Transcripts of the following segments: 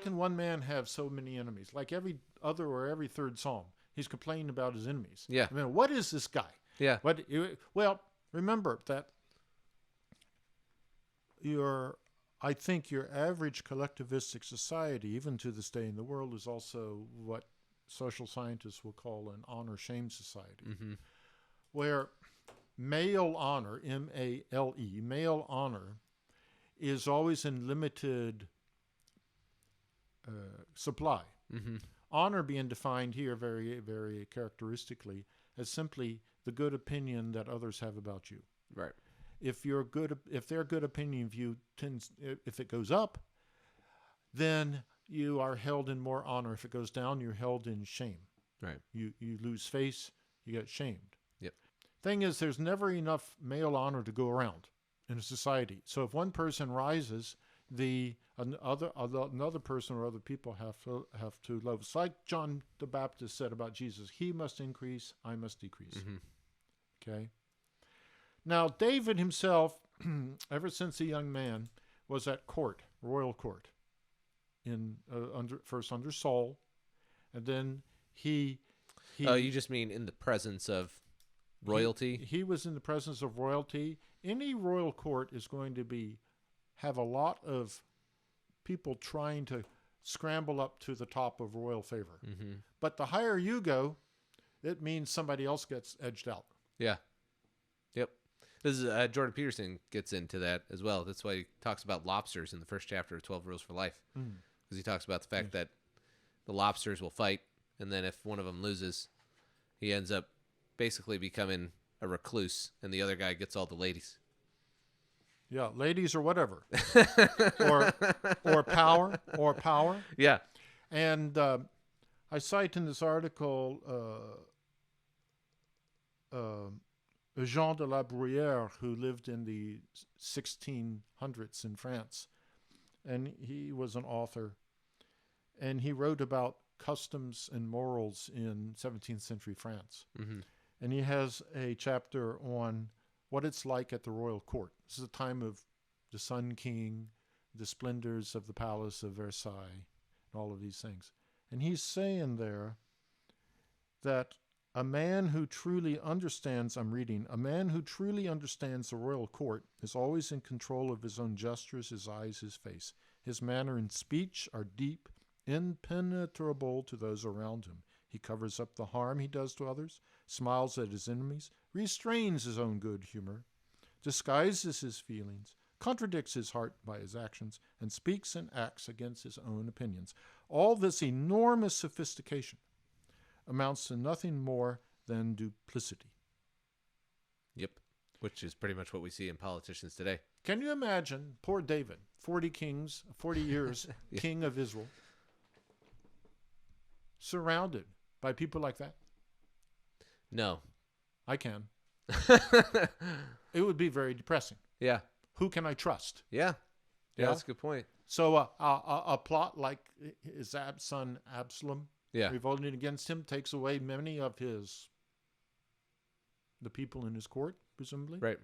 can one man have so many enemies? Like every other or every third psalm, he's complaining about his enemies. Yeah. I mean, what is this guy? Yeah. Well, remember that I think your average collectivistic society, even to this day in the world, is also what social scientists will call an honor-shame society, where male honor, M-A-L-E, male honor, is always in limited supply. Honor being defined here very, very characteristically as simply the good opinion that others have about you. Right. If their good opinion of you if it goes up, then you are held in more honor. If it goes down, you're held in shame. Right. You lose face, you get shamed. Yep. Thing is, there's never enough male honor to go around in a society. So if one person rises, another person or other people have to low. It's like John the Baptist said about Jesus: "He must increase, I must decrease." Okay. Now David himself, ever since a young man, was at court, royal court, first under Saul, and then he. Oh, you just mean in the presence of royalty? He was in the presence of royalty. Any royal court is going to have a lot of people trying to scramble up to the top of royal favor. But the higher you go, it means somebody else gets edged out. Yeah. Yep. This is Jordan Peterson gets into that as well. That's why he talks about lobsters in the first chapter of 12 Rules for Life. Because he talks about the fact that the lobsters will fight, and then if one of them loses, he ends up basically becoming a recluse, and the other guy gets all the ladies. Yeah, ladies or whatever. or power. Yeah. And I cite in this article Jean de la Bruyère, who lived in the 1600s in France. And he was an author. And he wrote about customs and morals in 17th century France. And he has a chapter on what it's like at the royal court. This is a time of the Sun King, the splendors of the palace of Versailles, and all of these things. And he's saying there that a man who truly understands, I'm reading, a man who truly understands the royal court is always in control of his own gestures, his eyes, his face. His manner and speech are deep, impenetrable to those around him. He covers up the harm he does to others, smiles at his enemies, restrains his own good humor, disguises his feelings, contradicts his heart by his actions, and speaks and acts against his own opinions. All this enormous sophistication amounts to nothing more than duplicity. Yep. Which is pretty much what we see in politicians today. Can you imagine poor David, 40 years, king of Israel, surrounded by people like that? No. I can. It would be very depressing. Yeah. Who can I trust? Yeah. Yeah, that's a good point. So a plot like his son Absalom, revolting against him, takes away many of the people in his court, presumably. Right.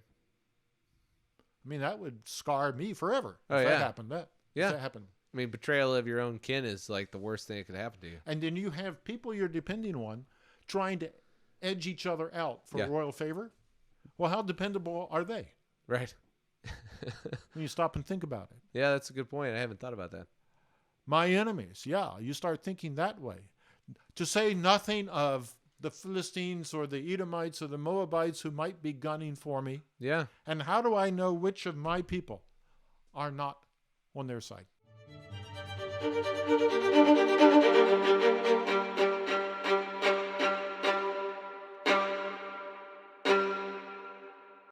I mean, that would scar me forever if that happened. If that happened. I mean, betrayal of your own kin is like the worst thing that could happen to you. And then you have people you're depending on trying to edge each other out for royal favor. Well, how dependable are they? Right. When you stop and think about it. Yeah, that's a good point. I haven't thought about that. My enemies. Yeah, you start thinking that way. To say nothing of the Philistines or the Edomites or the Moabites who might be gunning for me. Yeah. And how do I know which of my people are not on their side?